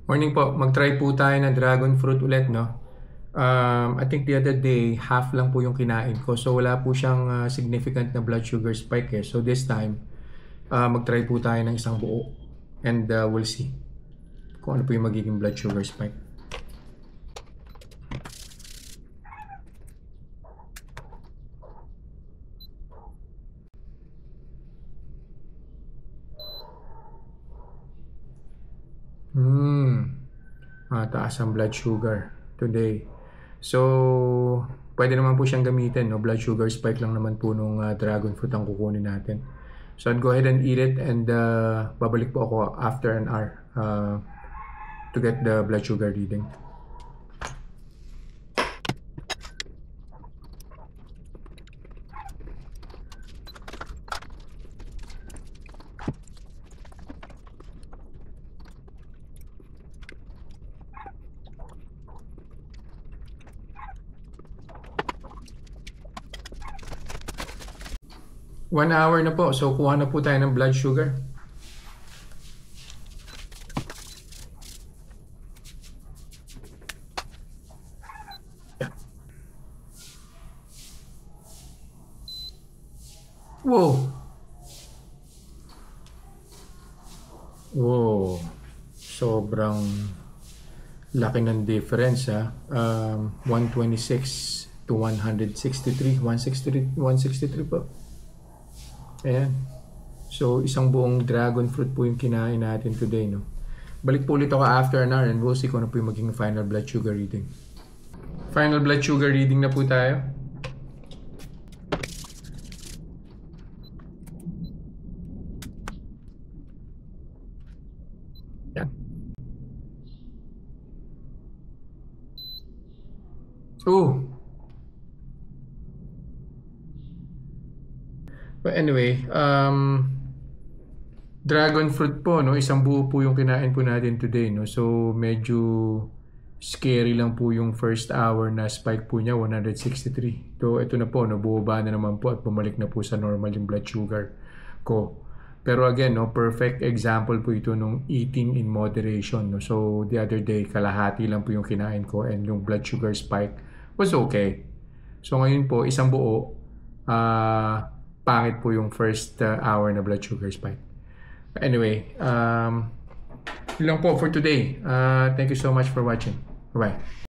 Morning po. Mag-try po tayo ng dragon fruit ulit, no? I think the other day, half lang po yung kinain ko. So, wala po siyang significant na blood sugar spike eh. So, this time, mag-try po tayo ng isang buo. And we'll see kung ano po yung magiging blood sugar spike. Mataas ang blood sugar today. So, pwede naman po siyang gamitin, no? Blood sugar spike lang naman po nung dragon fruit ang kukunin natin. So, I'd go ahead and eat it and babalik po ako after an hour to get the blood sugar reading. One hour na po. So, kuha na po tayo ng blood sugar. Yeah. Whoa! Whoa! Sobrang laki ng difference, ha? 126 to 163. 163 po. Ayan. So, isang buong dragon fruit po yung kinain natin today, no? Balik po ulit ako after an hour and we'll see kung ano po yung maging final blood sugar reading. Final blood sugar reading na po tayo. Yan. Oh! But anyway, dragon fruit po, no? Isang buo po yung kinain po natin today, no? So, medyo scary lang po yung first hour na spike po niya, 163. So, ito na po, no? Bumaba na naman po at bumalik na po sa normal yung blood sugar ko. Pero again, no? Perfect example po ito nung eating in moderation, no? So, the other day, kalahati lang po yung kinain ko and yung blood sugar spike was okay. So, ngayon po, isang buo, pangit po yung first hour na blood sugar spike. Anyway, yun lang po for today. Thank you so much for watching. Bye-bye.